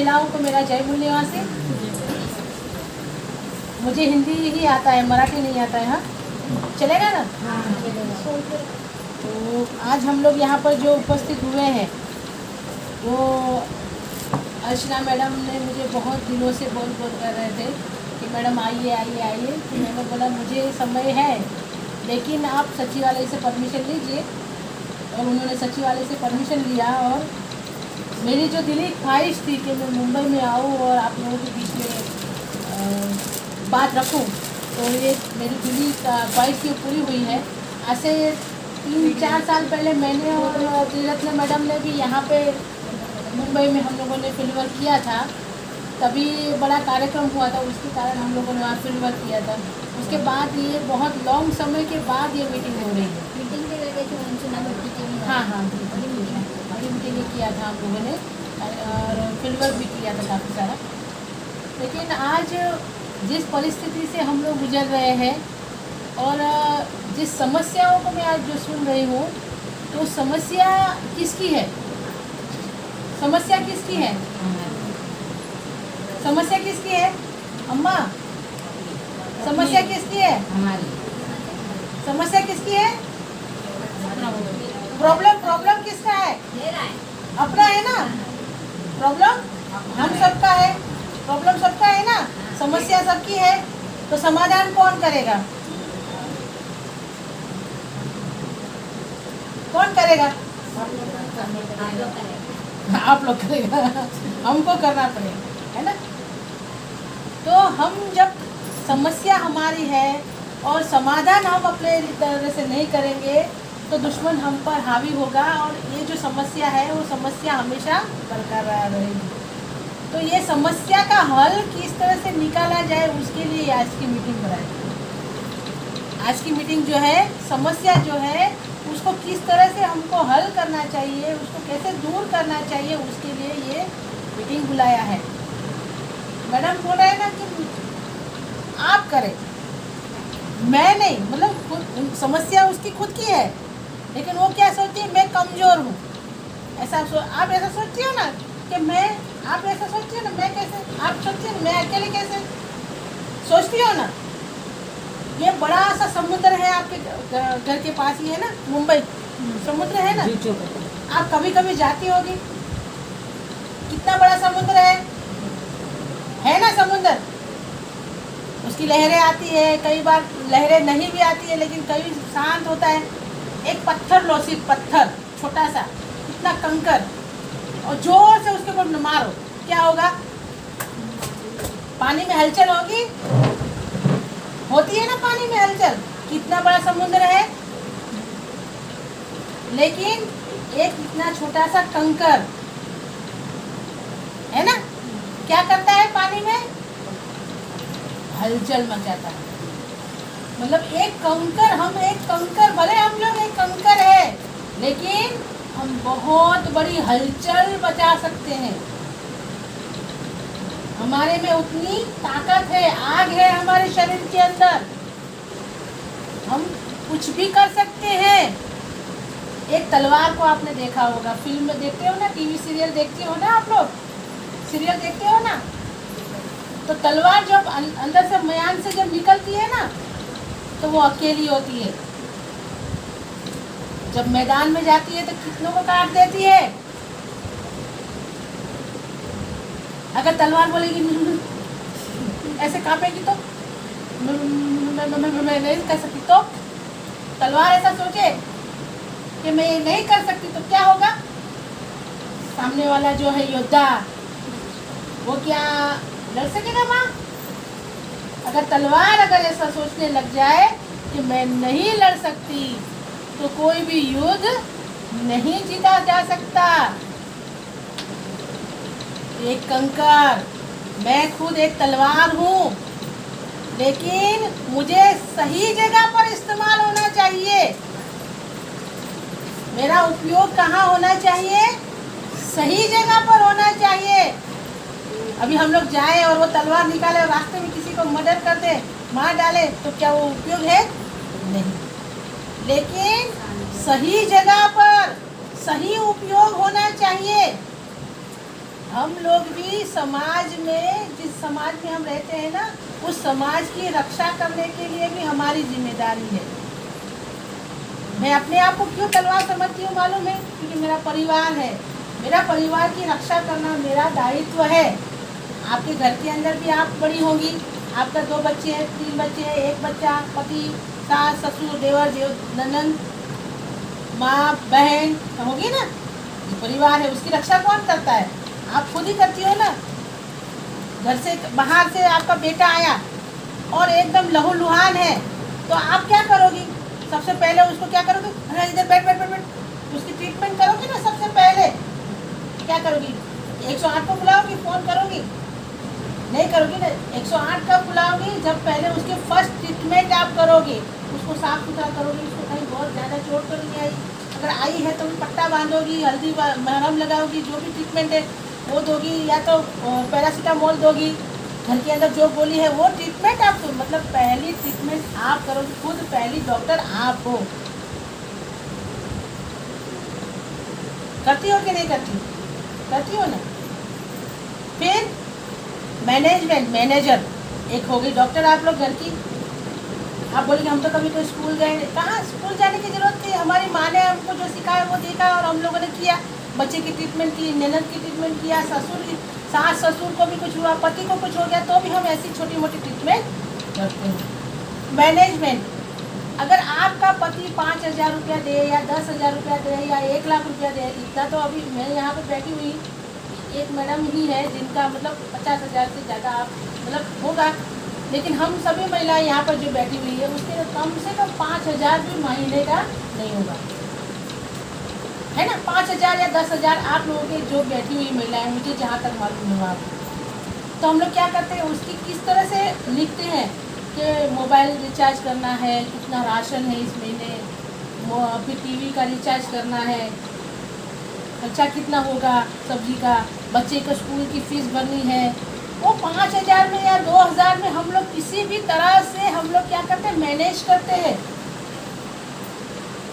महिलाओं को मेरा जय मूल्यवासी। मुझे हिंदी ही आता है, मराठी नहीं आता है। हाँ, चलेगा ना? तो आज हम लोग यहाँ पर जो उपस्थित हुए हैं वो अर्चना मैडम ने मुझे बहुत दिनों से बोल कर रहे थे कि मैडम आइए आइए आइए। तो मैंने बोला मुझे समय है, लेकिन आप सचिवालय से परमिशन लीजिए। और उन्होंने सचिवालय से परमिशन लिया। और मेरी जो दिली ख्वाहिश थी कि मैं मुंबई में आऊँ और आप लोगों के बीच में बात रखूँ, तो ये मेरी दिली ख्वाहिश ये पूरी हुई है। आज से 3-4 साल पहले मैंने और त्रिरत्न मैडम ने भी यहाँ पे मुंबई में हम लोगों ने फील्ड वर्क किया था। तभी बड़ा कार्यक्रम हुआ था, उसके कारण हम लोगों ने वहाँ फील्ड वर्क किया था। उसके बाद ये बहुत लॉन्ग समय के बाद ये मीटिंग हो रही है। मीटिंग के लगे थे अंशुना भट्टी की। हाँ हाँ, बड़ी मीटिंग किया था हम लोगों ने और फील्ड वर्क भी किया था काफ़ी सारा। लेकिन आज जिस परिस्थिति से हम लोग गुजर रहे हैं और जिस समस्याओं को मैं आज जो सुन रही हूँ, तो समस्या किसकी है? समस्या किसकी है? समस्या किसकी है? अम्मा, समस्या किसकी है? हमारी समस्या किसकी है? प्रॉब्लम किसका है? अपना है ना? प्रॉब्लम हम सबका है, प्रॉब्लम सबका है ना? समस्या सबकी है, तो समाधान कौन करेगा? कौन करेगा? आप लोग करेगा, हमको करना पड़ेगा, है ना? तो हम जब समस्या हमारी है और समाधान हम अपने तरह से नहीं करेंगे, तो दुश्मन हम पर हावी होगा और ये जो समस्या है वो समस्या हमेशा बरकरार रहेगी। तो ये समस्या का हल किस तरह से निकाला जाए, उसके लिए आज की मीटिंग बनाई। आज की मीटिंग जो है, समस्या जो है उसको किस तरह से हमको हल करना चाहिए, उसको कैसे दूर करना चाहिए, उसके लिए ये मीटिंग बुलाया है। मैडम बोल रहे हैं ना कि आप करें, मैं नहीं। मतलब खुद समस्या उसकी खुद की है, लेकिन वो क्या सोचती है, मैं कमज़ोर हूँ। आप ऐसा सोचती हो ना कि मैं, आप ऐसा सोचती हो ना मैं कैसे, आप सोचती हो ना मैं अकेले कैसे, सोचती हो ना? ये बड़ा सा समुद्र है आपके घर के पास ही है ना, मुंबई समुद्र है ना। आप कभी कभी जाती होगी, कितना बड़ा समुद्र है ना समुद्र। उसकी लहरें आती है, कई बार लहरें नहीं भी आती है, लेकिन कभी शांत होता है। एक पत्थर लो, सिर्फ पत्थर छोटा सा, इतना कंकर, और जोर से उसके ऊपर मारो, क्या होगा? पानी में हलचल होगी, होती है ना पानी में हलचल। कितना बड़ा समुद्र है, लेकिन एक इतना छोटा सा कंकर है ना, क्या करता है पानी में? हलचल मचाता है। मतलब एक कंकर, हम एक कंकर, भले हम लोग एक कंकर है, लेकिन हम बहुत बड़ी हलचल मचा सकते हैं। हमारे में उतनी ताकत है, आग है हमारे शरीर के अंदर, हम कुछ भी कर सकते हैं। एक तलवार को आपने देखा होगा, फिल्म में देखते हो ना, टीवी सीरियल देखते हो ना, आप लोग सीरियल देखते हो ना, तो तलवार जब अंदर से म्यान से जब निकलती है ना, तो वो अकेली होती है। जब मैदान में जाती है तो कितनों को काट देती है। अगर तलवार बोलेगी ऐसे कांपेगी तो मैं नहीं कर सकती, तो तलवार ऐसा सोचे कि मैं ये नहीं कर सकती, तो क्या होगा? सामने वाला जो है योद्धा, वो क्या लड़ सकेगा माँ? अगर तलवार अगर ऐसा सोचने लग जाए कि मैं नहीं लड़ सकती, तो कोई भी युद्ध नहीं जीता जा सकता। एक कंकर, मैं खुद एक तलवार हूँ, लेकिन मुझे सही जगह पर इस्तेमाल होना चाहिए। मेरा उपयोग कहाँ होना चाहिए? सही जगह पर होना चाहिए। अभी हम लोग जाए और वो तलवार निकाले और रास्ते में किसी को मर्डर कर दे, मार डाले, तो क्या वो उपयोग है? नहीं। लेकिन सही जगह पर सही उपयोग होना चाहिए। हम लोग भी समाज में, जिस समाज में हम रहते हैं ना, उस समाज की रक्षा करने के लिए भी हमारी जिम्मेदारी है। मैं अपने आप को क्यों तलवार समझती हूँ मालूम है? क्योंकि मेरा परिवार है। मेरा परिवार की रक्षा करना मेरा दायित्व है। आपके घर के अंदर भी आप बड़ी होंगी, आपका 2 बच्चे हैं, 3 बच्चे हैं, 1 बच्चा, पति, सास, ससुर, देवर, ननद, माँ, बहन होगी ना। ये परिवार है, उसकी रक्षा कौन करता है? आप खुद ही करती हो ना। घर से बाहर से आपका बेटा आया और एकदम लहूलुहान है, तो आप क्या करोगी? सबसे पहले उसको क्या करोगे? अरे इधर बैठ बैठ बैठ बैठ, उसकी ट्रीटमेंट करोगी ना। सबसे पहले क्या करोगी? 108 को बुलाओगी, फ़ोन करोगी? नहीं करोगी ना। 108 कब बुलाओगी? जब पहले उसकी फर्स्ट ट्रीटमेंट आप करोगे, उसको साफ सुथरा करोगी, उसको कहीं बहुत ज़्यादा चोट तो नहीं आई, अगर आई है तो पट्टा बांधोगी, हल्दी मरहम लगाओगी, जो भी ट्रीटमेंट है वो दोगी, या तो पैरासीटामोल दोगी। घर के अंदर जो गोली है वो ट्रीटमेंट आप दो। मतलब पहली ट्रीटमेंट आप करोगे, खुद पहली डॉक्टर आप हो। करती हो कि नहीं करती? करती हो ना। फिर मैनेजमेंट, मैनेजर एक होगी डॉक्टर आप लोग घर की। आप बोलेंगे हम तो कभी तो स्कूल गए नहीं। कहाँ स्कूल जाने की जरूरत थी? हमारी माँ ने हमको जो सिखाया वो देखा और हम लोगों ने किया। बच्चे की ट्रीटमेंट की, ननद की ट्रीटमेंट किया, ससुर की, सास ससुर को भी कुछ हुआ, पति को कुछ हो गया, तो भी हम ऐसी छोटी मोटी ट्रीटमेंट करते हैं। मैनेजमेंट, अगर आपका पति 5,000 रुपया दे या 10,000 रुपया दे या 1,00,000 रुपया दे, इतना तो अभी मैं यहाँ पर बैठी हुई एक मैडम ही है जिनका मतलब 50,000 से ज़्यादा आप मतलब होगा, लेकिन हम सभी महिलाएं यहाँ पर जो बैठी हुई है उसके कम से कम 5,000 भी महीने का नहीं होगा, है ना। 5,000 या 10,000 आप लोगों के जो बैठी हुई महिलाएं, मुझे जहाँ तक मालूम हुआ, तो हम लोग क्या करते हैं उसकी किस तरह से लिखते हैं कि मोबाइल रिचार्ज करना है, कितना राशन है इस महीने, फिर टीवी का रिचार्ज करना है, खर्चा कितना होगा सब्जी का, बच्चे का स्कूल की फीस भरनी है। वो 5,000 में या 2,000 में हम लोग किसी भी तरह से हम लोग क्या करते हैं, मैनेज करते हैं।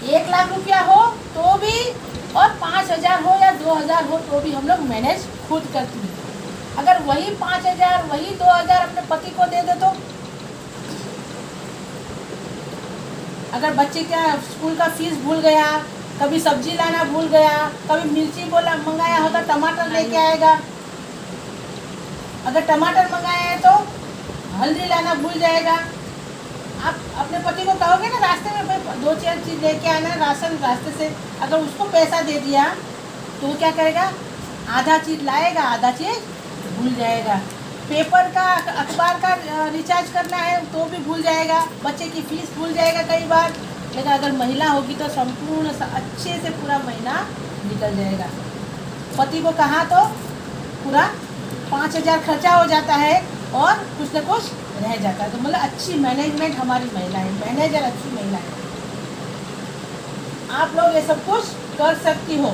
1,00,000 रुपया हो तो भी और 5,000 हो या 2,000 हो तो भी हम लोग मैनेज खुद करते हैं। अगर वही 5,000 वही 2,000 अपने पति को दे दे तो, अगर बच्चे का स्कूल का फीस भूल गया, कभी सब्जी लाना भूल गया, कभी मिर्ची बोला मंगाया होगा टमाटर लेके आएगा, अगर टमाटर मंगाया है तो हल्दी लाना भूल जाएगा। आप अपने पति को कहोगे ना रास्ते में भाई 2-4 चीज़ लेके आना राशन रास्ते से, अगर उसको पैसा दे दिया तो वो क्या करेगा, आधा चीज़ लाएगा, आधा चीज़ भूल जाएगा। पेपर का, अखबार का रिचार्ज करना है तो भी भूल जाएगा, बच्चे की फीस भूल जाएगा कई बार। लेकिन अगर महिला होगी तो संपूर्ण अच्छे से पूरा महीना निकल जाएगा। पति को कहा तो पूरा 5,000 खर्चा हो जाता है और कुछ न कुछ रह जाता है। तो मतलब अच्छी मैनेजमेंट हमारी महिला है, मैनेजर अच्छी महिला है। आप लोग ये सब कुछ कर सकती हो।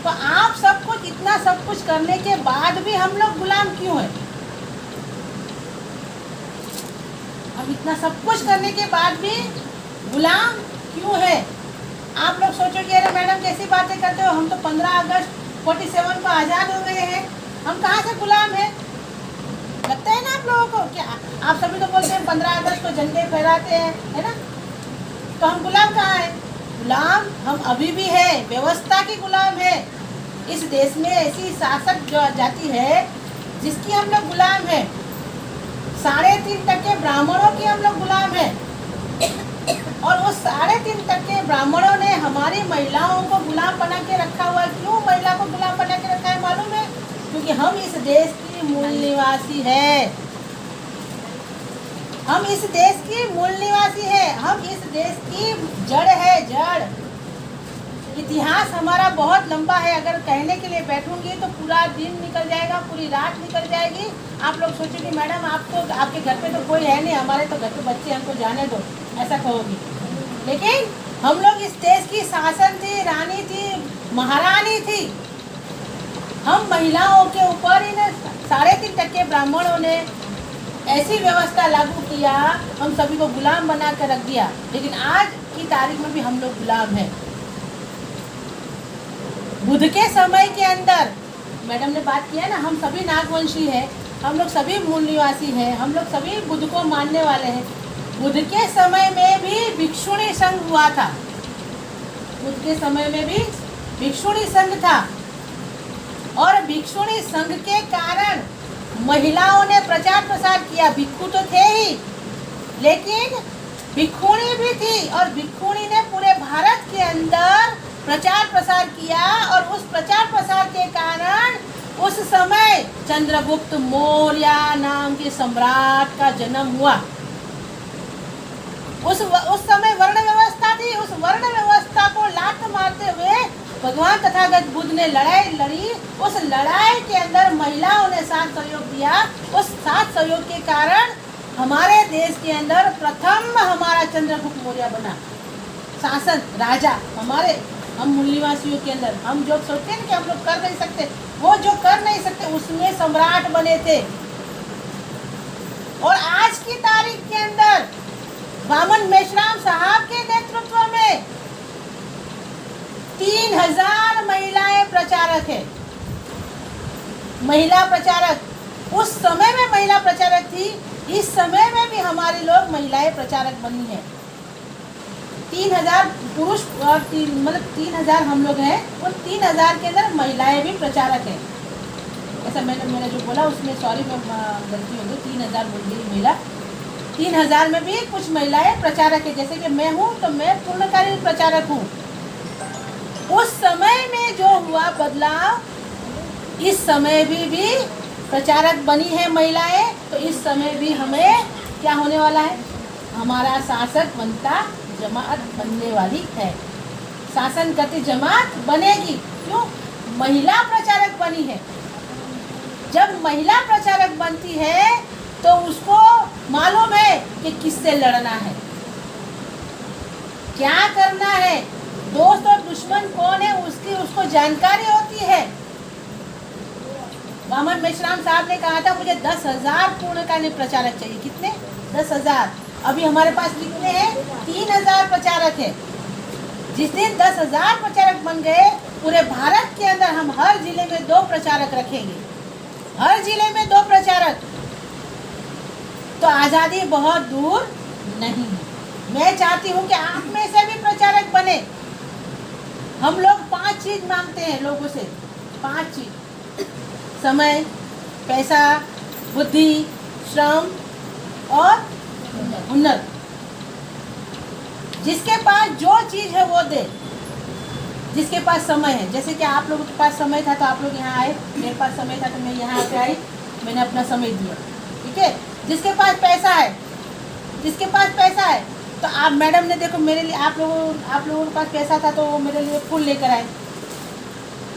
तो आप सब कुछ, इतना सब कुछ करने के बाद भी हम लोग गुलाम क्यों हैं? हम इतना सब कुछ करने के बाद भी गुलाम क्यों है? आप लोग सोचोगे अरे मैडम कैसी बातें करते हो, हम तो 15 अगस्त 47 को आज़ाद हो गए हैं, हम कहाँ से गुलाम हैं? लगता है ना आप लोगों को? क्या आप सभी तो बोलते हैं 15 अगस्त को झंडे फहराते हैं, है ना? तो हम गुलाम कहाँ हैं? गुलाम हम अभी भी है, व्यवस्था की गुलाम है। इस देश में ऐसी शासक जाति है जिसकी हम लोग गुलाम है। 3.5% ब्राह्मणों की हम लोग गुलाम है, और वो 3.5% ब्राह्मणों ने हमारी महिलाओं को गुलाम बना के रखा हुआ है। क्यों महिला को गुलाम बना के रखा है मालूम है? क्योंकि हम इस देश की मूल निवासी है, हम इस देश की मूल निवासी है, हम इस देश की जड़ है, जड़। इतिहास हमारा बहुत लंबा है, अगर कहने के लिए बैठूंगी तो पूरा दिन निकल जाएगा, पूरी रात निकल जाएगी। आप लोग सोचोगे मैडम आपको, आपके घर पे तो कोई है नहीं, हमारे तो घर पे बच्चे, हमको जाने दो, ऐसा कहोगी। लेकिन हम लोग इस देश की शासन थी, रानी थी, महारानी थी। हम महिलाओं के ऊपर इन 3.5% ब्राह्मणों ने ऐसी व्यवस्था लागू किया, हम सभी को गुलाम बना कर रख दिया। लेकिन आज की तारीख में भी हम लोग गुलाम हैं। बुद्ध के समय के अंदर मैडम ने बात किया ना, हम सभी नागवंशी हैं, हम लोग सभी मूल निवासी हैं, हम लोग सभी बुद्ध को मानने वाले हैं। बुद्ध के समय में भी भिक्षुणी संघ हुआ था, बुद्ध के समय में भी भिक्षुणी संघ था, और भिक्षुणी संघ के कारण महिलाओं ने प्रचार प्रसार किया। भिक्षु तो थे ही, लेकिन भिक्षुणी भी थी, और भिक्षुणी ने पूरे भारत के अंदर प्रचार प्रसार किया, और उस प्रचार प्रसार के कारण उस समय चंद्रगुप्त मौर्य नाम के सम्राट का जन्म हुआ। उस समय वर्ण व्यवस्था थी, उस वर्ण व्यवस्था को लात मारते हुए भगवान तथागत बुद्ध ने लड़ाई लड़ी। उस लड़ाई के अंदर महिलाओं ने साथ सहयोग दिया। उस साथ सहयोग के कारण हमारे देश के अंदर प्रथम हमारा चंद्रगुप्त मौर्य बना शासन राजा। हमारे हम मूल निवासियों के अंदर हम जो सोचते हैं कि हम लोग कर नहीं सकते, वो जो कर नहीं सकते उसमें सम्राट बने थे। और आज की तारीख के अंदर वामन मेश्राम साहब के नेतृत्व में 3000 महिलाएं प्रचारक है। महिला प्रचारक उस समय में महिला प्रचारक थी, इस समय में भी हमारे लोग महिलाएं प्रचारक बनी है। 3000 पुरुष और 3000 हम लोग हैं, उन 3000 के अंदर महिलाएं भी प्रचारक हैं। ऐसा मैंने जो बोला उसमें सॉरी, मैं गलती हो गई, 3000 बोल गई महिला। 3000 में भी कुछ महिलाएं प्रचारक है, जैसे कि मैं हूँ तो मैं पूर्णकालीन प्रचारक हूँ। उस समय में जो हुआ बदलाव, इस समय भी प्रचारक बनी है महिलाएं, तो इस समय भी हमें क्या होने वाला है, हमारा शासक बनता जमात बनने वाली है। शासन करती जमात बनेगी, क्यों? महिला प्रचारक बनी है। जब महिला प्रचारक बनती है तो उसको मालूम है कि किससे लड़ना है, क्या करना है, दोस्त और दुश्मन कौन है उसको जानकारी होती है। वामन मेश्राम साहब ने कहा था मुझे 10,000 पूर्णकालीन प्रचारक चाहिए। कितने? 10,000। अभी हमारे पास कितने हैं? 3000 प्रचारक है। जिस दिन 10,000 प्रचारक बन गए, पूरे भारत के अंदर हम हर जिले में 2 प्रचारक रखेंगे, हर जिले में 2 प्रचारक। तो आज़ादी बहुत दूर नहीं है। मैं चाहती हूँ कि आप में से भी प्रचारक बने। हम लोग 5 चीज मांगते हैं लोगों से, 5 चीज: समय, पैसा, बुद्धि, श्रम और हुनर। जिसके पास जो चीज है वो दे। जिसके पास समय है, जैसे कि आप लोगों के पास समय था तो आप लोग यहाँ आए, मेरे पास समय था तो मैं यहाँ आके आई, मैंने अपना समय दिया, ठीक है। जिसके पास पैसा है, जिसके पास पैसा है, तो आप मैडम ने देखो मेरे लिए, आप लोगों के पास पैसा था तो वो मेरे लिए फूल लेकर आए,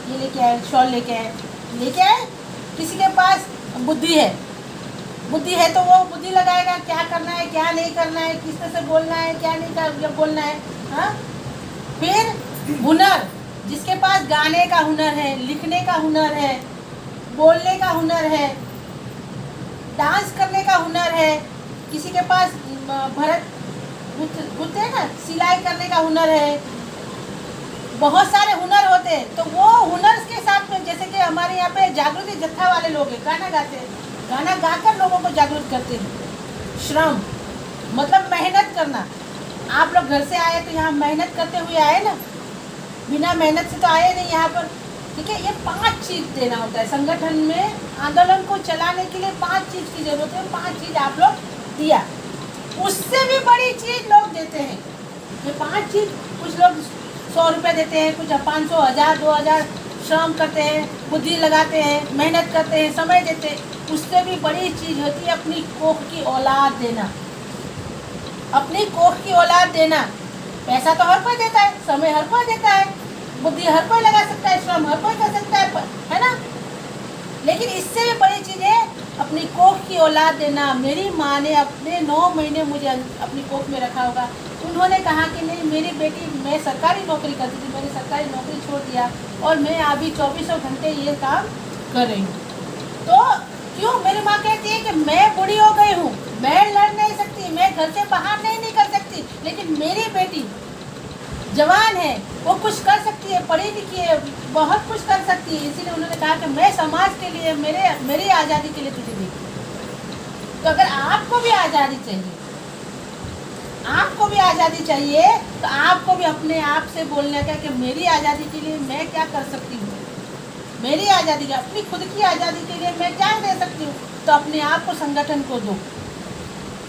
ये लेके आए, शॉल लेके आए। किसी के पास बुद्धि है तो वो बुद्धि लगाएगा, क्या करना है क्या नहीं करना है, किस तरह से बोलना है क्या नहीं बोलना है। हाँ, फिर हुनर, जिसके पास गाने का हुनर है, लिखने का हुनर है, बोलने का हुनर है, डांस करने का हुनर है, किसी के पास भरत गुत्ते है ना, सिलाई करने का हुनर है, बहुत सारे हुनर होते हैं। तो वो हुनर के साथ में, जैसे कि हमारे यहाँ पे जागृति जत्था वाले लोग हैं, गाना गाते हैं, गाना गाकर लोगों को जागरूक करते हैं। श्रम मतलब मेहनत करना। आप लोग घर से आए तो यहाँ मेहनत करते हुए आए ना, बिना मेहनत से तो आए नहीं यहाँ पर, ठीक है। ये 5 चीज देना होता है संगठन में। आंदोलन को चलाने के लिए 5 चीज की जरूरत है, 5 चीज आप लोग दिया। उससे भी बड़ी चीज लोग देते हैं। ये 5 चीज, कुछ लोग 100 रुपये देते हैं, कुछ 500, 1000, 2000 श्रम करते हैं, बुद्धि लगाते हैं, मेहनत करते हैं, समय देते हैं। उससे भी बड़ी चीज होती है अपनी कोख की औलाद देना, अपनी कोख की औलाद देना। पैसा तो हर कोई देता है, समय हर कोई देता है, बुद्धि हर कोई लगा सकता है, श्रम हर कोई कर सकता है ना। लेकिन इससे भी बड़ी चीज है अपनी कोख की औलाद देना। मेरी माँ ने अपने 9 महीने मुझे अपनी कोख में रखा होगा। उन्होंने कहा कि नहीं, मेरी बेटी, मैं सरकारी नौकरी करती थी, मैंने सरकारी नौकरी छोड़ दिया और मैं अभी 24 घंटे ये काम कर रही हूँ। तो क्यों? मेरी माँ कहती है कि मैं बूढ़ी हो गई हूँ, मैं लड़ नहीं सकती, मैं घर से बाहर नहीं निकल सकती, लेकिन मेरी बेटी जवान है, वो कुछ कर सकती है, पढ़ी लिखी है, बहुत कुछ कर सकती है। इसीलिए उन्होंने कहा कि मैं समाज के लिए, मेरी आज़ादी के लिए तुझे देती हूँ। तो अगर आपको भी आज़ादी चाहिए, आपको भी आज़ादी चाहिए, तो आपको भी अपने आप से बोलने का कि मेरी आज़ादी के लिए मैं क्या कर सकती हूँ, मेरी आज़ादी के, अपनी खुद की आज़ादी के लिए मैं क्या दे सकती हूँ। तो अपने आप को संगठन को दो,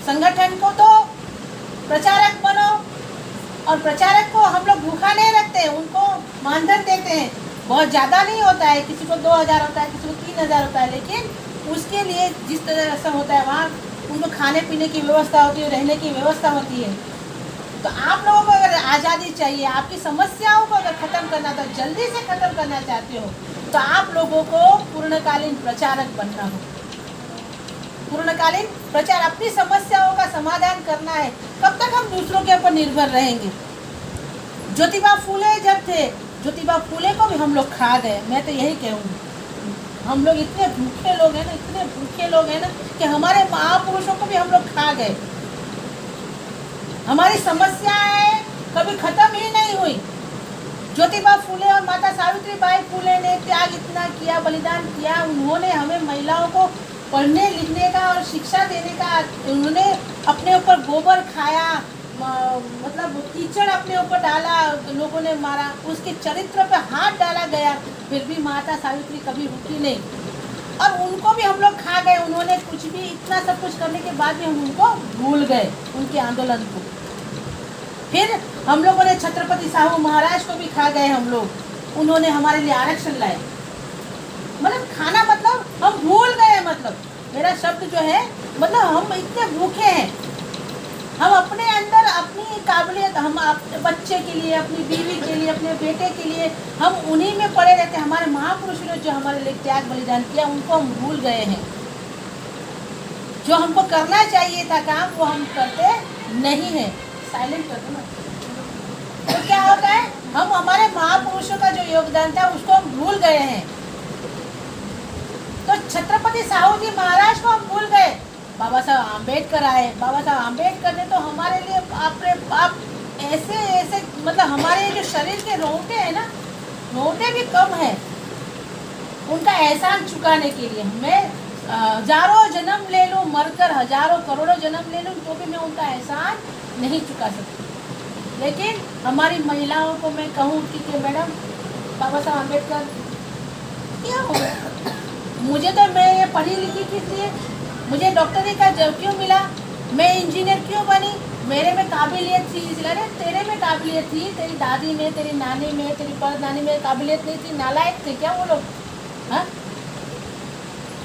संगठन को दो, प्रचारक बनो। और प्रचारक को हम लोग भूखा नहीं रखते हैं, उनको मानधन देते हैं। बहुत ज़्यादा नहीं होता है, किसी को 2000 होता है, किसी को 3000 होता है, लेकिन उसके लिए जिस तरह से होता है वहाँ उनको खाने पीने की व्यवस्था होती है, रहने की व्यवस्था होती है। तो आप लोगों को अगर आज़ादी चाहिए, आपकी समस्याओं को अगर ख़त्म करना, तो जल्दी से ख़त्म करना चाहते हो, तो आप लोगों को पूर्णकालीन प्रचारक बनना हो। पूर्णकालीन प्रचार, अपनी समस्याओं का समाधान करना है। कब तक हम दूसरों के ऊपर निर्भर रहेंगे? ज्योतिबा फूले जब थे, ज्योतिबा फूले को भी हम लोग खा गए। मैं तो यही कहूँगी, हम लोग इतने भूखे लोग हैं ना, इतने भूखे लोग हैं ना, कि हमारे महापुरुषों को भी हम लोग खा गए। हमारी समस्याएं कभी खत्म ही नहीं हुई। ज्योतिबा फूले और माता सावित्रीबाई फूले ने त्याग इतना किया, बलिदान किया। उन्होंने हमें महिलाओं को पढ़ने लिखने का और शिक्षा देने का, उन्होंने अपने ऊपर गोबर खाया, मतलब कीचड़ अपने ऊपर डाला, लोगों ने मारा, उसके चरित्र पे हाथ डाला गया, फिर भी माता सावित्री कभी रुकी नहीं। और उनको भी हम लोग खा गए। उन्होंने कुछ भी, इतना सब कुछ करने के बाद भी हम उनको भूल गए, उनके आंदोलन को। फिर हम लोगों ने छत्रपति साहू महाराज को भी खा गए हम लोग। उन्होंने हमारे लिए आरक्षण लाए। मतलब खाना, मतलब हम भूल गए। मतलब मेरा शब्द जो है, मतलब हम इतने भूखे हैं। हम अपने अंदर अपनी काबिलियत, हम अपने बच्चे के लिए, अपनी बीवी के लिए, अपने बेटे के लिए, हम उन्हीं में पड़े रहते हैं। हमारे महापुरुषों ने जो हमारे लिए त्याग बलिदान किया, उनको हम भूल गए हैं। जो हमको करना चाहिए था काम, वो हम करते नहीं हैं। साइलेंट कर दो ना। तो क्या होता है, हम हमारे महापुरुषों का जो योगदान था उसको हम भूल गए हैं। तो छत्रपति साहू जी महाराज को हम भूल गए। बाबा साहब आम्बेडकर आए। बाबा साहब आम्बेडकर ने तो हमारे लिए आप ऐसे ऐसे, मतलब हमारे जो शरीर के रोंगटे हैं ना, रोंगटे भी कम है उनका एहसान चुकाने के लिए। मैं हजारों जन्म ले लूँ, मरकर हजारों करोड़ों जन्म ले लूँ, तो भी मैं उनका एहसान नहीं चुका सकती। लेकिन हमारी महिलाओं को मैं कहूँ कि मैडम, बाबा साहब आम्बेडकर क्या हो गया? मुझे तो, मैं ये पढ़ी लिखी किस लिए, मुझे डॉक्टरी का क्यों मिला, मैं इंजीनियर क्यों बनी, मेरे में काबिलियत थी। इसलिए अरे तेरे में काबिलियत थी, तेरी दादी में, तेरी नानी में, तेरी परदानी में काबिलियत नहीं थी? नालायक थे क्या वो लोग? हाँ,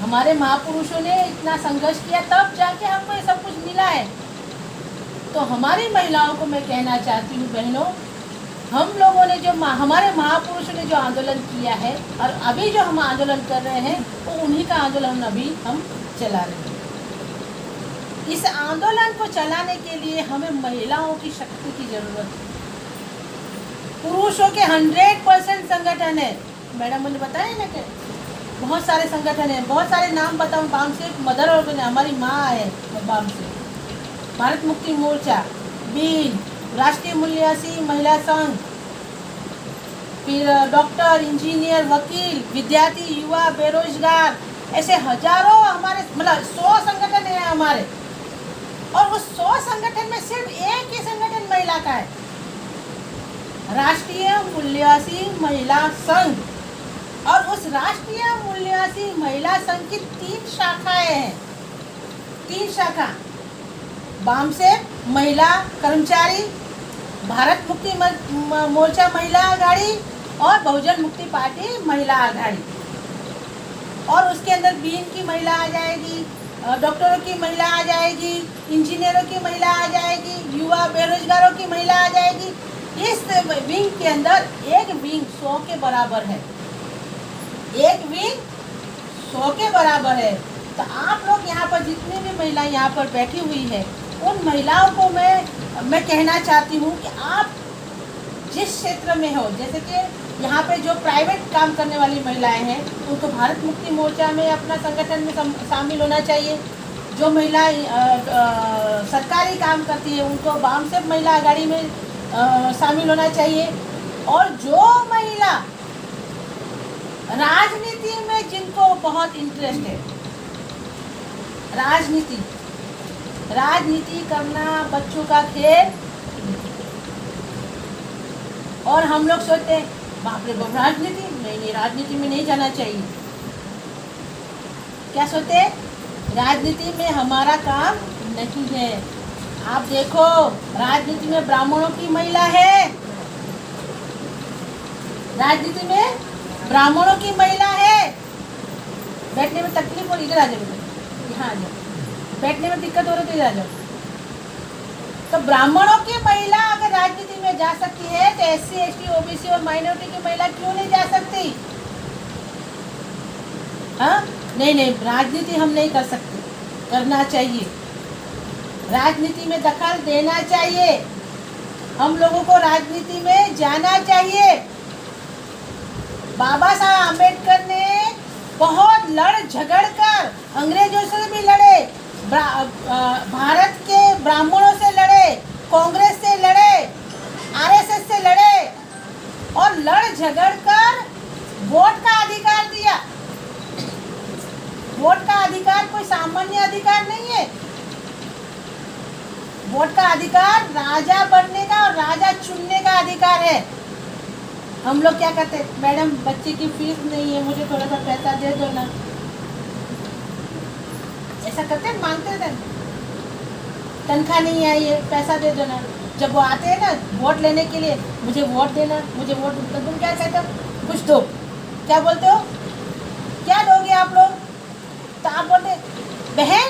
हमारे महापुरुषों ने इतना संघर्ष किया, तब जाके हमको ये सब कुछ मिला है। तो हमारी महिलाओं को मैं कहना चाहती हूँ, बहनों, हम लोगों ने जो हमारे महापुरुषों ने जो आंदोलन किया है, और अभी जो हम आंदोलन कर रहे हैं, वो उन्हीं का आंदोलन अभी हम चला रहे हैं। इस आंदोलन को चलाने के लिए हमें महिलाओं की शक्ति की जरूरत है। पुरुषों के 100% संगठन है। मैडम ने बताया ना कि बहुत सारे संगठन हैं, बहुत सारे नाम बताऊँ। बाम से मदर ऑर्गन, हमारी माँ है बाम से, भारत मुक्ति मोर्चा, बीन, राष्ट्रीय मूल्यासी महिला संघ, फिर डॉक्टर, इंजीनियर, वकील, विद्यार्थी, युवा, बेरोजगार, ऐसे हजारों हमारे, मतलब 100 संगठन है हमारे। और उस 100 संगठन में सिर्फ एक ही संगठन महिला का है, राष्ट्रीय मूल्यासी महिला संघ। और उस राष्ट्रीय मूल्यासी महिला संघ की 3 शाखाएं हैं। 3 शाखा, बाम से महिला कर्मचारी, भारत मुक्ति मोर्चा महिला आघाड़ी, और बहुजन मुक्ति पार्टी महिला आघाड़ी। और उसके अंदर बीन की महिला आ जाएगी, डॉक्टरों की महिला आ जाएगी, इंजीनियरों की महिला आ जाएगी, युवा बेरोजगारों की महिला आ जाएगी। इस विंग के अंदर एक विंग 100 के बराबर है, एक विंग 100 के बराबर है। तो आप लोग यहाँ पर जितनी भी महिलाएं यहाँ पर बैठी हुई है, उन महिलाओं को मैं कहना चाहती हूँ कि आप जिस क्षेत्र में हो, जैसे कि यहाँ पे जो प्राइवेट काम करने वाली महिलाएं हैं, उनको भारत मुक्ति मोर्चा में अपना संगठन में शामिल होना चाहिए। जो महिलाएं सरकारी काम करती है, उनको बाम से महिला आघाड़ी में शामिल होना चाहिए। और जो महिला राजनीति में जिनको बहुत इंटरेस्ट है, राजनीति करना बच्चों का खेल, और हम लोग सोचते हैं बाप रे बाप राजनीति, नहीं राजनीति में नहीं जाना चाहिए। क्या सोचते हैं? राजनीति में हमारा काम नहीं है। आप देखो राजनीति में ब्राह्मणों की महिला है, राजनीति में ब्राह्मणों की महिला है। बैठने में तकलीफ हो, इधर आ जाओ, यहाँ आ जाओ, बैठने में दिक्कत हो रही तो इधर आ जाओ। तो ब्राह्मणों की महिला अगर राजनीति में जा सकती है तो SC, ST, OBC और माइनॉरिटी की महिला क्यों नहीं जा सकती? हाँ नहीं, राजनीति हम नहीं कर सकते, करना चाहिए, राजनीति में दखल देना चाहिए, हम लोगों को राजनीति में जाना चाहिए। बाबा साहब आम्बेडकर ने बहुत लड़ झगड़ कर अंग्रेजों से भी लड़े, भारत के ब्राह्मणों से लड़े, कांग्रेस से लड़े, RSS से लड़े, और लड़ झगड़ कर वोट का अधिकार दिया। वोट का अधिकार कोई सामान्य अधिकार नहीं है। वोट का अधिकार राजा बनने का और राजा चुनने का अधिकार है। हम लोग क्या करते हैं, मैडम बच्चे की फीस नहीं है, मुझे थोड़ा सा पैसा दे दो ना, ऐसा करते हैं, मांगते थे, तनख्वाह नहीं आई है पैसा दे दो ना। जब वो आते हैं ना वोट लेने के लिए, मुझे वोट देना, मुझे वोट, तो तुम क्या कहते हो? कुछ दो। क्या बोलते हो? क्या दोगे आप लोग? तो आप बोलते बहन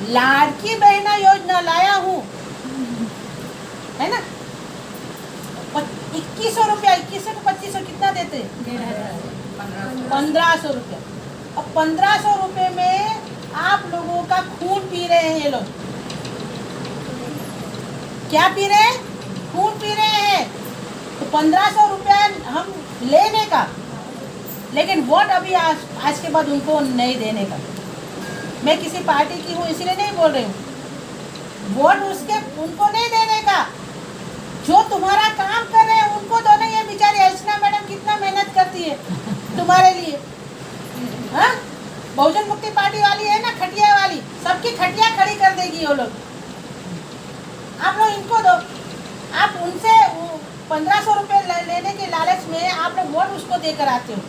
लाड़की बहना योजना लाया हूँ, है ना, 2100 रुपया, 2100 को 2500 कितना देते? 1500 रुपया। और 1500 रुपये में आप लोगों का खून पी रहे हैं ये लोग। क्या पी रहे हैं? खून पी रहे हैं। तो 1500 रुपया हम लेने का, लेकिन वोट अभी आज के बाद उनको नहीं देने का। मैं किसी पार्टी की हूँ इसलिए नहीं बोल रही हूँ, वोट उनको नहीं देने का। जो तुम्हारा काम कर रहे हैं उनको दो। नहीं, ये बेचारी अर्चना मैडम कितना मेहनत करती है तुम्हारे लिए, हाँ? बहुजन मुक्ति पार्टी वाली है ना, खटिया वाली, सबकी खटिया खड़ी कर देगी वो लोग। आप लोग इनको दो। आप उनसे 1500 रुपये लेने के लालच में आप लोग वोट उसको देकर आते हो।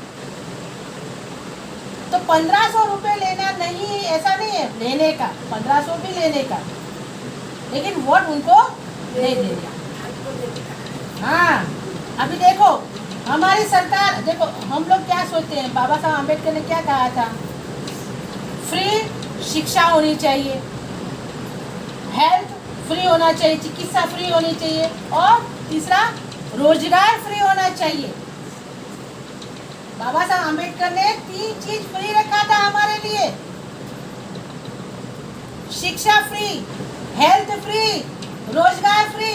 तो 1500 रुपये लेना नहीं, ऐसा नहीं है, लेने का 1500 भी लेने का, लेकिन वोट उनको नहीं देगा। हाँ, अभी देखो हमारी सरकार, देखो हम लोग क्या सोचते हैं, बाबा साहब आम्बेडकर ने क्या कहा था? फ्री शिक्षा होनी चाहिए, हेल्थ फ्री होना चाहिए, चिकित्सा फ्री होनी चाहिए, और तीसरा रोजगार फ्री होना चाहिए। बाबा साहब आम्बेडकर ने 3 चीज फ्री रखा था हमारे लिए, शिक्षा फ्री, हेल्थ फ्री, रोजगार फ्री।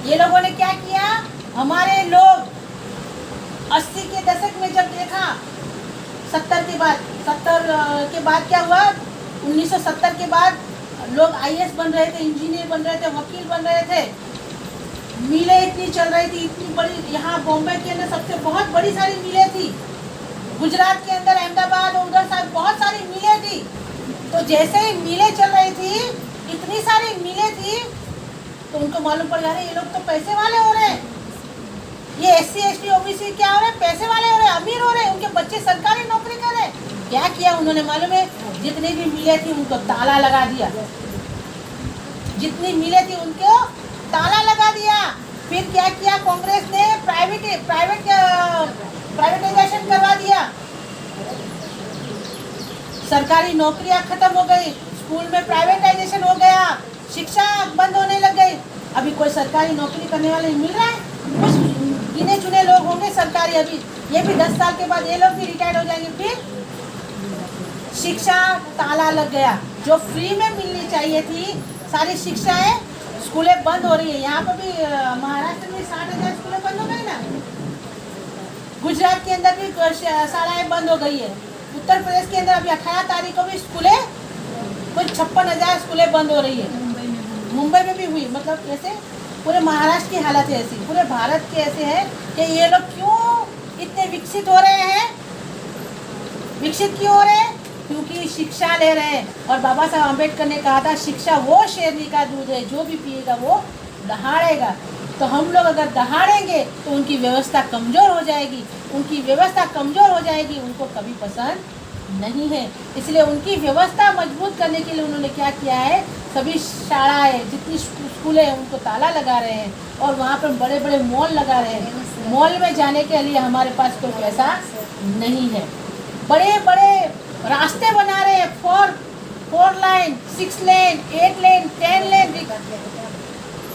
ये लोगों ने क्या किया? हमारे लोग 80 के दशक में जब देखा, 70 के बाद क्या हुआ? 1970 के बाद लोग IAS बन रहे थे, इंजीनियर बन रहे थे, वकील बन रहे थे, मिलें इतनी चल रही थी, इतनी बड़ी, यहाँ बॉम्बे के अंदर सबसे बहुत बड़ी सारी मिलें थी, गुजरात के अंदर अहमदाबाद और उधर सारी बहुत सारी मिलें थी। तो जैसे ही मिलें चल रही थी, इतनी सारी मिलें थी, तो उनको मालूम पड़ जा रहा है ये लोग तो पैसे वाले हो रहे हैं, ये SC, ST, OBC क्या हो रहे हैं? पैसे वाले हो रहे हैं, अमीर हो रहे हैं, उनके बच्चे सरकारी नौकरी कर रहे हैं। क्या किया उन्होंने मालूम है? जितनी भी मिलें थी उनको ताला लगा दिया, जितनी मिलें थी उनको ताला लगा दिया। फिर क्या किया? कांग्रेस ने प्राइवेटाइजेशन करवा दिया, सरकारी नौकरियां खत्म हो गई, स्कूल में प्राइवेटाइजेशन हो गया, शिक्षा बंद होने लग गई। अभी कोई सरकारी नौकरी करने वाले मिल रहा है? कुछ गिने चुने लोग होंगे सरकारी, अभी ये भी 10 साल के बाद ये लोग भी रिटायर्ड हो जाएंगे। फिर शिक्षा ताला लग गया, जो फ्री में मिलनी चाहिए थी सारी शिक्षाएं, स्कूलें बंद हो रही है। यहाँ पर भी महाराष्ट्र में 60,000 स्कूलें बंद हो गई ना, गुजरात के अंदर भी शालाएं बंद हो गई है, उत्तर प्रदेश के अंदर अभी 18 तारीख को भी स्कूलें, कुछ 56,000 स्कूलें बंद हो रही है। मुंबई में भी हुई, मतलब कैसे पूरे महाराष्ट्र की हालत है ऐसी, पूरे भारत के ऐसे है कि ये लोग क्यों इतने विकसित हो रहे हैं। विकसित क्यों हो रहे हैं? क्योंकि शिक्षा ले रहे हैं। और बाबा साहब अम्बेडकर ने कहा था शिक्षा वो शेरनी का दूध है, जो भी पिएगा वो दहाड़ेगा। तो हम लोग अगर दहाड़ेंगे तो उनकी व्यवस्था कमज़ोर हो जाएगी, उनकी व्यवस्था कमज़ोर हो जाएगी, उनको कभी पसंद नहीं है। इसलिए उनकी व्यवस्था मजबूत करने के लिए उन्होंने क्या किया है, सभी शालाएँ जितनी स्कूलें हैं उनको ताला लगा रहे हैं और वहाँ पर बड़े बड़े मॉल लगा रहे हैं। मॉल में जाने के लिए हमारे पास कोई पैसा नहीं है। बड़े बड़े रास्ते बना रहे हैं, 4 लाइन, 6 लेन, 8 लेन, 10 लेन।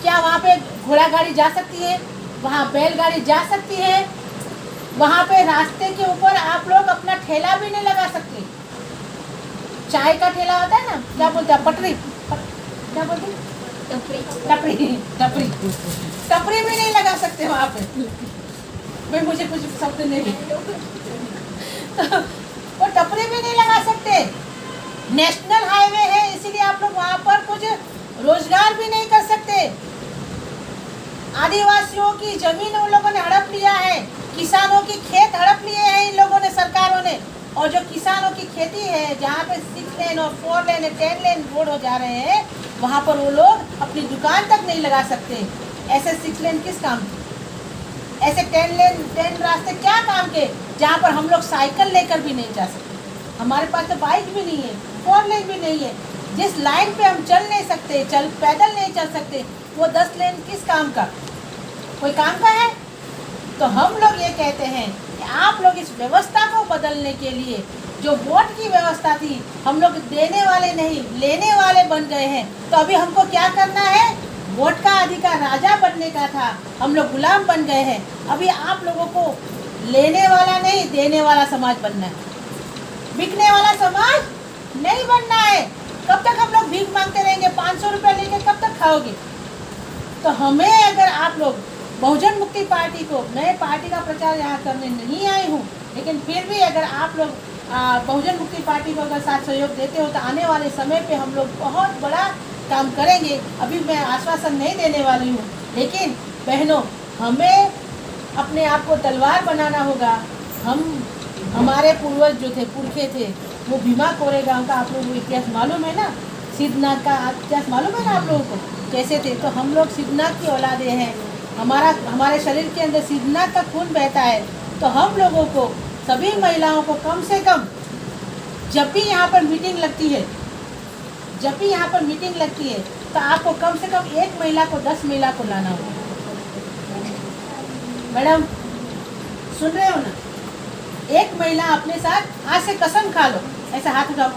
क्या वहाँ पे घोड़ा गाड़ी जा सकती है? वहाँ बैलगाड़ी जा सकती है? वहाँ पे रास्ते के ऊपर आप लोग अपना ठेला भी नहीं लगा सकते। चाय का ठेला होता है ना, क्या बोलते हैं, पटरी, क्या बोलते हैं, टपरी, टपरी, टपरी भी नहीं लगा सकते वहाँ पे। भाई मुझे कुछ शब्द नहीं वो टपरी भी नहीं लगा सकते। नेशनल हाईवे है, इसीलिए आप लोग वहाँ पर कुछ रोजगार भी नहीं कर सकते। आदिवासियों की जमीन उन लोगों ने हड़प लिया है, किसानों की खेत हड़प लिए हैं इन लोगों ने, सरकारों ने। और जो किसानों की खेती है, जहाँ पे 6 लेन और 4 लेन 10 लेन रोड हो जा रहे हैं, वहाँ पर वो लोग अपनी दुकान तक नहीं लगा सकते। ऐसे 6 लेन किस काम के? ऐसे 10 रास्ते क्या काम के, जहाँ पर हम लोग साइकिल लेकर भी नहीं जा सकते। हमारे पास तो बाइक भी नहीं है, 4 लेन भी नहीं है। जिस लाइन पे हम चल नहीं सकते, पैदल नहीं चल सकते, वो 10 लेन किस काम का? कोई काम का है? तो हम लोग ये कहते हैं कि आप लोग इस व्यवस्था को बदलने के लिए, जो वोट की व्यवस्था थी, हम लोग देने वाले नहीं लेने वाले बन गए हैं। तो अभी हमको क्या करना है? वोट का अधिकार राजा बनने का था, हम लोग गुलाम बन गए हैं। अभी आप लोगों को लेने वाला नहीं देने वाला समाज बनना है, बिकने वाला समाज नहीं बनना है। कब तक हम लोग भीख मांगते रहेंगे? 500 रुपये लेके कब तक खाओगे? तो हमें, अगर आप लोग बहुजन मुक्ति पार्टी को, मैं पार्टी का प्रचार यहाँ करने नहीं आई हूँ, लेकिन फिर भी अगर आप लोग बहुजन मुक्ति पार्टी को अगर साथ सहयोग देते हो तो आने वाले समय पे हम लोग बहुत बड़ा काम करेंगे। अभी मैं आश्वासन नहीं देने वाली हूँ, लेकिन बहनों, हमें अपने आप को तलवार बनाना होगा। हमारे पूर्वज जो थे, पुरखे थे, वो भीमा कोरेगांव का आप लोगों को इतिहास मालूम है ना, सिद्धनाथ का इतिहास मालूम है ना आप लोगों को कैसे थे। तो हम लोग सिद्धनाथ की औलादे हैं, हमारे शरीर के अंदर सिद्धनाथ का खून बहता है। तो हम लोगों को, सभी महिलाओं को कम से कम, जब भी यहाँ पर मीटिंग लगती है, तो आपको कम से कम 1 महिला को 10 महिला को लाना होगा। मैडम सुन रहे हो ना? 1 महिला अपने साथ, आज से कसम खा लो, ऐसा हाथ उठाओ,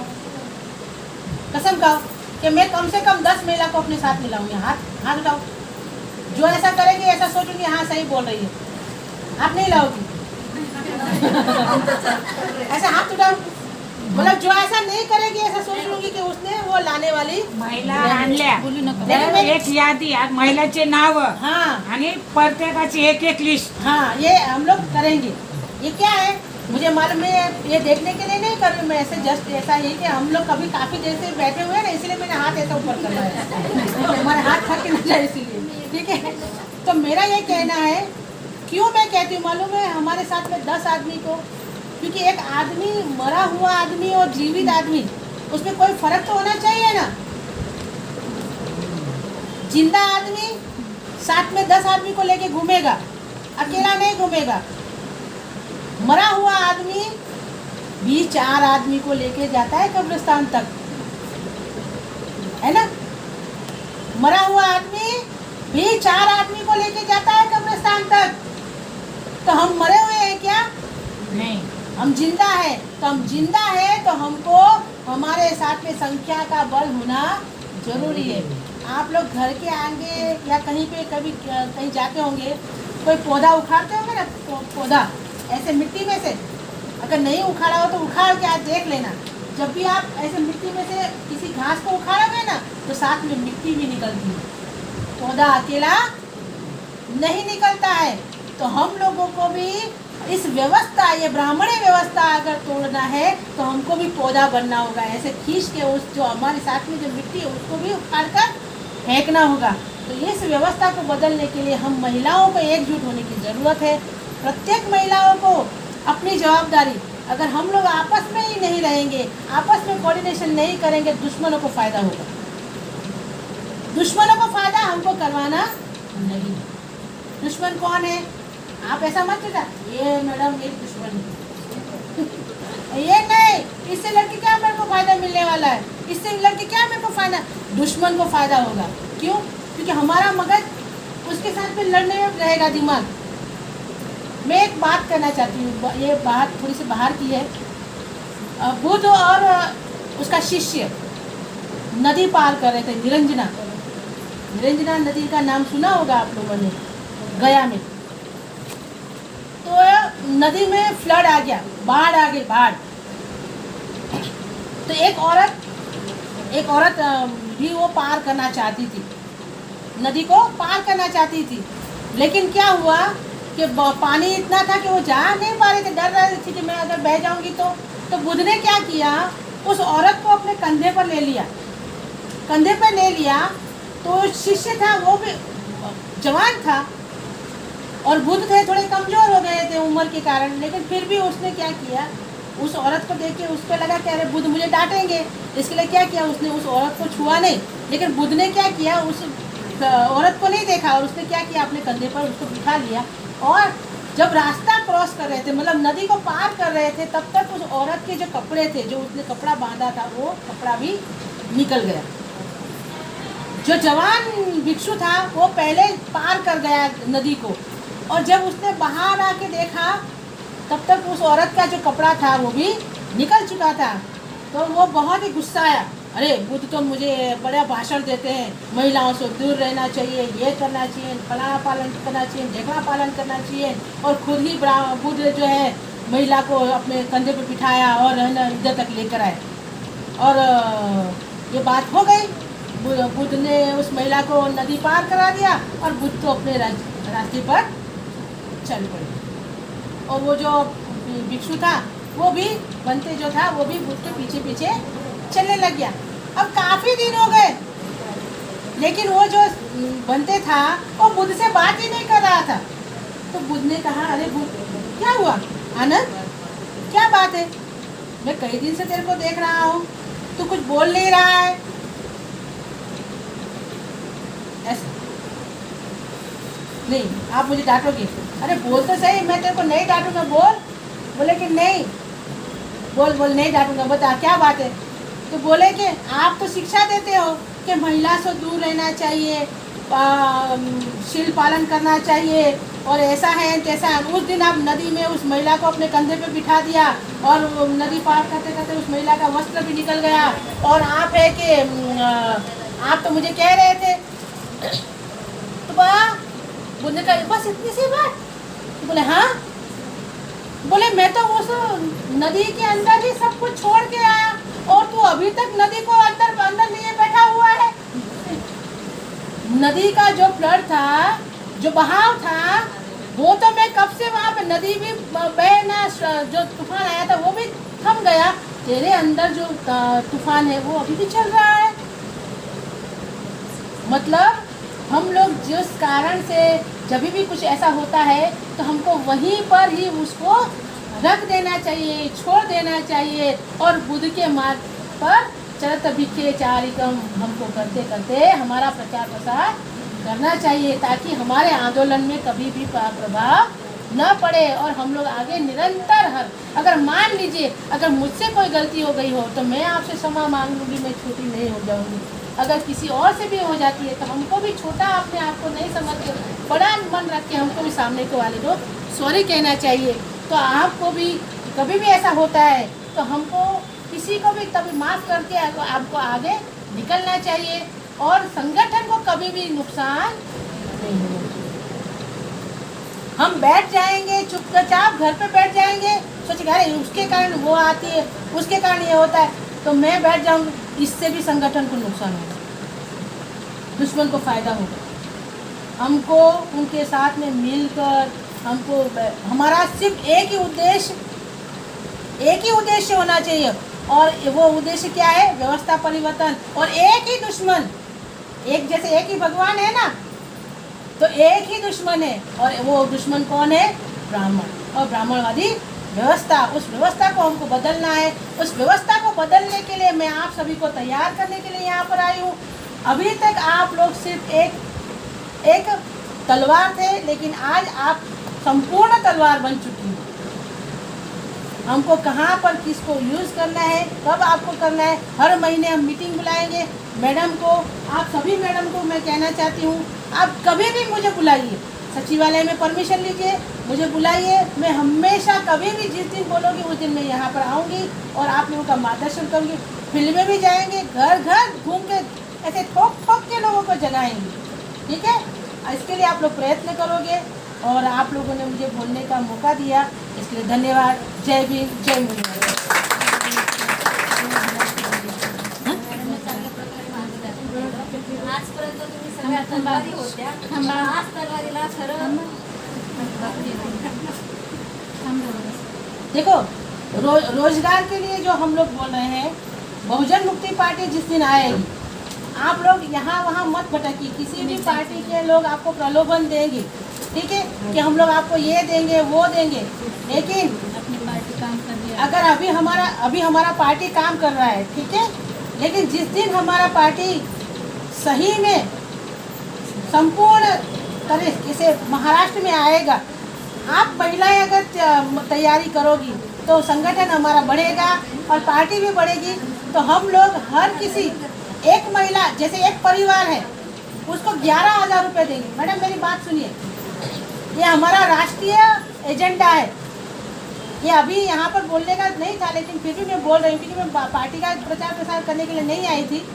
कसम खाओ कि मैं कम से कम 10 महिला को अपने साथ मिलाऊंगी। हाथ उठाओ। जो ऐसा करेगी ऐसा सोचूंगी हाँ सही बोल रही है, हाथ नहीं लाओगी। ऐसा हाथ उठाओ, मतलब जो ऐसा नहीं करेगी ऐसा सोच लूंगी कि उसने वो लाने वाली महिला आणल्या. लेकिन मैं- एक यादी आज महिलाचे नाव हाँ आणि प्रत्येकाची एक लिस्ट. हाँ, ये हम लोग करेंगे। ये क्या है मुझे मालूम, मैं ये देखने के लिए नहीं कर रही हूँ, मैं ऐसे जस्ट ऐसा ही कि हम लोग कभी काफ़ी देर से बैठे हुए हैं ना, इसलिए मैंने हाथ ऐसा ऊपर करना है, हमारे हाथ थक ना जाए इसीलिए, ठीक है। तो मेरा ये कहना है, क्यों मैं कहती हूँ मालूम है, हमारे साथ में 10 आदमी को, क्योंकि एक आदमी, मरा हुआ आदमी और जीवित आदमी, उसमें कोई फर्क तो होना चाहिए ना। जिंदा आदमी साथ में 10 आदमी को लेके घूमेगा, अकेला नहीं घूमेगा। मरा हुआ आदमी भी 4 आदमी को लेके जाता है कब्रिस्तान तक, है ना। मरा हुआ आदमी भी 4 आदमी को लेके जाता है कब्रिस्तान तक। तो हम मरे हुए हैं क्या? नहीं, हम जिंदा है। तो हम जिंदा है तो हमको हमारे साथ में संख्या का बल होना जरूरी है। आप लोग घर के आगे या कहीं पे कभी कहीं जाते होंगे, कोई पौधा उखाड़ते होंगे ना, पौधा ऐसे मिट्टी में से, अगर नहीं उखाड़ा हो तो उखाड़ के आज देख लेना। जब भी आप ऐसे मिट्टी में से किसी घास को उखाड़ोगे ना, तो साथ में मिट्टी भी निकलती है, पौधा अकेला नहीं निकलता है। तो हम लोगों को भी इस व्यवस्था, ये ब्राह्मणी व्यवस्था अगर तोड़ना है तो हमको भी पौधा बनना होगा। ऐसे खींच के उस जो हमारे साथ में जो मिट्टी है उसको भी उखाड़ कर फेंकना होगा। तो इस व्यवस्था को बदलने के लिए हम महिलाओं को एकजुट होने की ज़रूरत है। प्रत्येक महिलाओं को अपनी जवाबदारी, अगर हम लोग आपस में ही नहीं रहेंगे, आपस में कोऑर्डिनेशन नहीं करेंगे, दुश्मनों को फ़ायदा होगा। दुश्मनों को फ़ायदा हमको करवाना नहीं। दुश्मन कौन है? आप ऐसा मत सोचा ये मैडम मेरी दुश्मन है ये नहीं, इससे लड़की क्या मेरे को फ़ायदा मिलने वाला है, इससे लड़की क्या मेरे को फ़ायदा, दुश्मन को फ़ायदा होगा। क्यों? क्योंकि हमारा मगज उसके साथ में लड़ने में रहेगा दिमाग। मैं एक बात करना चाहती हूँ, ये बात थोड़ी सी बाहर की है। बुद्ध और उसका शिष्य नदी पार कर रहे थे, निरंजना। निरंजना नदी का नाम सुना होगा आप लोगों ने, गया में। तो नदी में फ्लड आ गया, बाढ़ आ गई, बाढ़। तो एक औरत भी वो पार करना चाहती थी, नदी को पार करना चाहती थी। लेकिन क्या हुआ कि पानी इतना था कि वो जा नहीं पा रही थी, डर रही थी कि मैं अगर बह जाऊंगी तो बुद्ध ने क्या किया, उस औरत को अपने कंधे पर ले लिया। कंधे पर ले लिया तो शिष्य था, वो भी जवान था और बुद्ध थे थोड़े कमज़ोर हो गए थे उम्र के कारण। लेकिन फिर भी उसने क्या किया, उस औरत को देख के उसको लगा कि अरे बुद्ध मुझे डांटेंगे, इसके लिए क्या किया, उसने उस औरत को छुआ नहीं। लेकिन बुद्ध ने क्या किया, उस औरत को नहीं देखा और उसने क्या किया, अपने कंधे पर उसको बिठा लिया। और जब रास्ता क्रॉस कर रहे थे, मतलब नदी को पार कर रहे थे, तब तक उस औरत के जो कपड़े थे, जो उसने कपड़ा बांधा था, वो कपड़ा भी निकल गया। जो जवान भिक्षु था वो पहले पार कर गया नदी को, और जब उसने बाहर आके देखा तब तक उस औरत का जो कपड़ा था वो भी निकल चुका था। तो वो बहुत ही गुस्सा आया, अरे बुद्ध तो मुझे बड़ा भाषण देते हैं, महिलाओं से दूर रहना चाहिए, ये करना चाहिए, फलाना पालन करना चाहिए, ढेकड़ा पालन करना चाहिए, और खुद ही बुद्ध जो है महिला को अपने कंधे पर बिठाया और है ना इधर तक लेकर आए। और ये बात हो गई, बुद्ध ने उस महिला को नदी पार करा दिया और बुद्ध तो अपने रास्ते पर चल पड़े। और वो जो भिक्षु था वो भी बनते जो था वो भी बुद्ध के पीछे पीछे चलने लग गया। अब काफ़ी दिन हो गए, लेकिन वो जो बनते था वो बुद्ध से बात ही नहीं कर रहा था। तो बुद्ध ने कहा, अरे बुद्ध क्या हुआ आनंद, क्या बात है, मैं कई दिन से तेरे को देख रहा हूँ, तू कुछ बोल नहीं रहा है। ऐसा नहीं, आप मुझे डांटोगे, अरे बोल तो सही, मैं तेरे को नहीं डांटूंगा, बोल। बोले कि नहीं, बोल नहीं डांटूंगा, बता क्या बात है। तो बोले कि आप तो शिक्षा देते हो कि महिला से दूर रहना चाहिए, शील पालन करना चाहिए, और ऐसा है तैसा है। उस दिन आप नदी में उस महिला को अपने कंधे पे बिठा दिया और नदी पार करते करते उस महिला का वस्त्र भी निकल गया, और आप है कि आप तो मुझे कह रहे थे। तो बोलने का बस इतनी सी बात। तो बोले हाँ, बोले मैं तो उस नदी के अंदर ही सब कुछ छोड़ के आया और तू अभी तक नदी को अंदर लिए बैठा हुआ है। नदी का जो फ्लड था, जो बहाव था, वो तो मैं कब से वहाँ पे, नदी भी बहना, जो तूफान आया था वो भी थम गया, तेरे अंदर जो तूफान है वो अभी भी चल रहा है। मतलब हम लोग जिस कारण से जब भी कुछ ऐसा होता है तो हमको वहीं पर ही उसको रख देना चाहिए, छोड़ देना चाहिए, और बुद्ध के मार्ग पर चलत भिखे चारिकम हमको करते करते हमारा प्रचार प्रसार करना चाहिए, ताकि हमारे आंदोलन में कभी भी प्रभाव न पड़े और हम लोग आगे निरंतर अगर मान लीजिए अगर मुझसे कोई गलती हो गई हो तो मैं आपसे क्षमा मांग लूँगी, मैं छोटी नहीं हो जाऊँगी। अगर किसी और से भी हो जाती है तो हमको भी छोटा अपने आप को नहीं समझ के बड़ा मन रख के हमको भी सामने के वाले को सॉरी कहना चाहिए। तो आपको भी कभी भी ऐसा होता है तो हमको किसी को भी तभी माफ़ करके आपको आगे निकलना चाहिए, और संगठन को कभी भी नुकसान नहीं होना चाहिए। हम बैठ जाएंगे चुपचाप, घर पे बैठ जाएंगे, सोचेंगे अरे उसके कारण वो आती है, उसके कारण ये होता है, तो मैं बैठ जाऊंगी, इससे भी संगठन को नुकसान होगा, दुश्मन को फ़ायदा होगा। हमको उनके साथ में मिलकर हमको हमारा सिर्फ एक ही उद्देश्य होना चाहिए, और वो उद्देश्य क्या है, व्यवस्था परिवर्तन, और एक ही एक जैसे एक ही भगवान है ना, तो एक ही दुश्मन है, और वो दुश्मन कौन है? ब्राह्मण और ब्राह्मणवादी व्यवस्था। उस व्यवस्था को हमको बदलना है। उस व्यवस्था को बदलने के लिए मैं आप सभी को तैयार करने के लिए यहाँ पर आई हूँ। अभी तक आप लोग सिर्फ एक तलवार थे, लेकिन आज आप संपूर्ण तलवार बन चुकी हैं। हमको कहाँ पर किसको यूज़ करना है, कब आपको करना है, हर महीने हम मीटिंग बुलाएंगे। मैडम को, आप सभी मैडम को मैं कहना चाहती हूँ, आप कभी भी मुझे बुलाइए, सचिवालय में परमिशन लीजिए, मुझे बुलाइए। मैं हमेशा कभी भी जिस दिन बोलोगी उस दिन मैं यहाँ पर आऊँगी और आप लोगों का मार्गदर्शन करूँगी। फील्ड में भी जाएंगे, घर घर घूम के ऐसे ठोक के लोगों को जगाएंगे, ठीक है? इसके लिए आप लोग प्रयत्न करोगे और आप लोगों ने मुझे बोलने का मौका दिया, इसलिए धन्यवाद। जय भीम, जय मुरलीधर। आजपर्यंत तुम्ही सगळ्या तलवारी होत्या, आज तलवारीला खरं देखो, रोजगार के लिए जो हम लोग बोल रहे हैं, बहुजन मुक्ति पार्टी जिस दिन आएगी, आप लोग यहाँ वहाँ मत भटकिए। किसी भी पार्टी के लोग आपको प्रलोभन देंगे, ठीक है, कि हम लोग आपको ये देंगे वो देंगे, लेकिन अपनी पार्टी काम कर रही है। अगर अभी हमारा पार्टी काम कर रहा है, ठीक है, लेकिन जिस दिन हमारा पार्टी सही में संपूर्ण तरीके से महाराष्ट्र में आएगा, आप महिलाएं अगर तैयारी करोगी तो संगठन हमारा बढ़ेगा और पार्टी भी बढ़ेगी। तो हम लोग हर किसी एक महिला, जैसे एक परिवार है, उसको 11,000 रुपये देंगे। मैडम मेरी बात सुनिए, ये हमारा राष्ट्रीय एजेंडा है। ये अभी यहाँ पर बोलने का नहीं था, लेकिन फिर भी मैं बोल रही हूँ, क्योंकि मैं पार्टी का प्रचार प्रसार करने के लिए नहीं आई थी।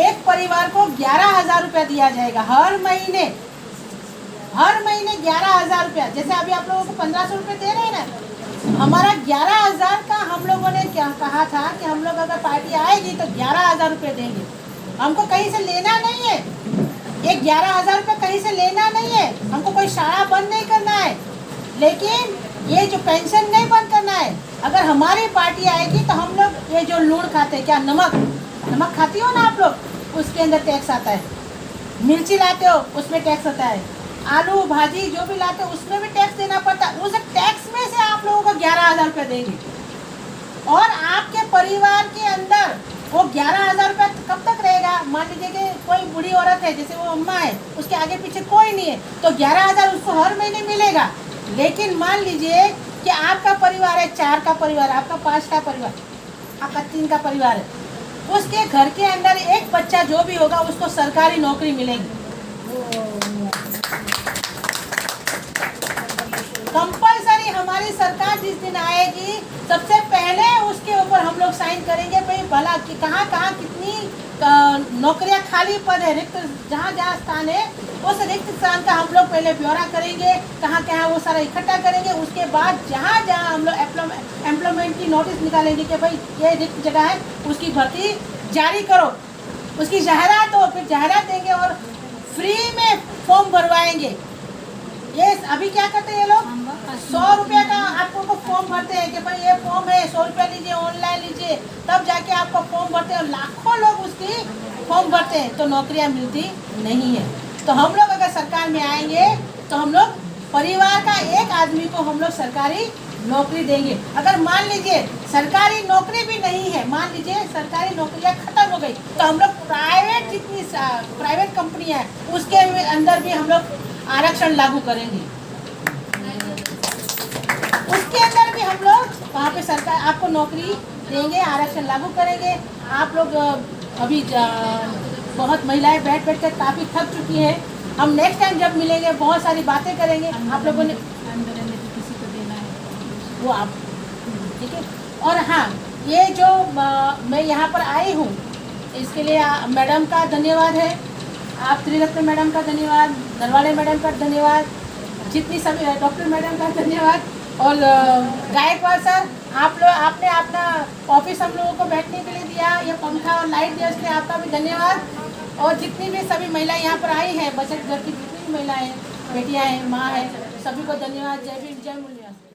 एक परिवार को 11,000 रुपया दिया जाएगा हर महीने 11,000 रुपया। जैसे अभी आप लोगों को 1,500 रुपये दे रहे हैं ना, हमारा 11,000 का हम लोगों ने क्या कहा था कि हम लोग अगर पार्टी आएगी तो 11,000 रुपये देंगे। हमको कहीं से लेना नहीं है, ये 11,000 रुपये कहीं से लेना नहीं है। हमको कोई शाला बंद नहीं करना है, लेकिन ये जो पेंशन नहीं बंद करना है। अगर हमारी पार्टी आएगी तो हम लोग ये जो लूण खाते हैं, क्या नमक खाती हो ना आप लोग, उसके अंदर टैक्स आता है। मिर्ची लाते हो उसमें टैक्स आता है, आलू भाजी जो भी लाते हो उसमें भी टैक्स देना पड़ता है। उस टैक्स में से आप लोगों को 11,000 रुपये देंगे, और आपके परिवार के अंदर वो 11,000 रुपये कब तक रहेगा? मान लीजिए कि कोई बूढ़ी औरत है, जैसे वो अम्मा है, उसके आगे पीछे कोई नहीं है, तो 11,000 उसको हर महीने मिलेगा। लेकिन मान लीजिए कि आपका परिवार है, 4 का परिवार, आपका 5 का परिवार, आपका 3 का परिवार है, उसके घर के अंदर एक बच्चा जो भी होगा उसको सरकारी नौकरी मिलेगी। कंपलसरी हमारी सरकार जिस दिन आएगी, सबसे पहले उसके ऊपर हम लोग साइन करेंगे भाई भला कि कहाँ कितनी नौकरियां खाली पद है, रिक्त जहाँ स्थान है, उस रिक्त स्थान का हम लोग पहले ब्यौरा करेंगे, कहाँ वो सारा इकट्ठा करेंगे। उसके बाद जहाँ हम लोग एम्प्लॉयमेंट की नोटिस निकालेंगे कि भाई ये रिक्त जगह है, उसकी भर्ती जारी करो, उसकी जाहिरात हो, फिर जाहिरात देंगे और फ्री में फॉर्म भरवाएंगे। ये अभी क्या करते हैं ये लोग, 100 रुपये का आपको फॉर्म भरते हैं कि भाई ये फॉर्म है, 100 रुपया लीजिए, ऑनलाइन लीजिए, तब जाके आपको फॉर्म भरते हैं। और लाखों लोग उसकी फॉर्म भरते हैं तो नौकरियां मिलती नहीं है। तो हम लोग अगर सरकार में आएंगे तो हम लोग परिवार का एक आदमी को हम लोग सरकारी नौकरी देंगे। अगर मान लीजिए सरकारी नौकरी भी नहीं है, मान लीजिए सरकारी नौकरियां खत्म हो गई, तो हम लोग प्राइवेट जितनी प्राइवेट कंपनियां हैं उसके अंदर भी हम लोग आरक्षण लागू करेंगे। उसके अंदर भी हम लोग वहाँ पे सरकार आपको नौकरी देंगे, आरक्षण लागू करेंगे। आप लोग अभी बहुत महिलाएं बैठ कर काफ़ी थक चुकी हैं। हम नेक्स्ट टाइम जब मिलेंगे बहुत सारी बातें करेंगे। आप लोगों ने किसी को देना है वो आप, ठीक है। और हाँ, ये जो मैं यहाँ पर आई हूँ इसके लिए मैडम का धन्यवाद है, आप त्रिरत्न मैडम का धन्यवाद, नरवाड़े मैडम का धन्यवाद, जितनी सभी डॉक्टर मैडम का धन्यवाद, और गायकवाड़ सर आपने अपना ऑफिस हम लोगों को बैठने के लिए दिया, ये पंखा और लाइट दिया, उसके लिए आपका भी धन्यवाद। और जितनी भी सभी महिलाएं यहाँ पर आई हैं, बचत घर की जितनी भी महिलाएं हैं, बेटियाँ हैं, माँ है, सभी को धन्यवाद। जय भीम, जय मुरलीधर।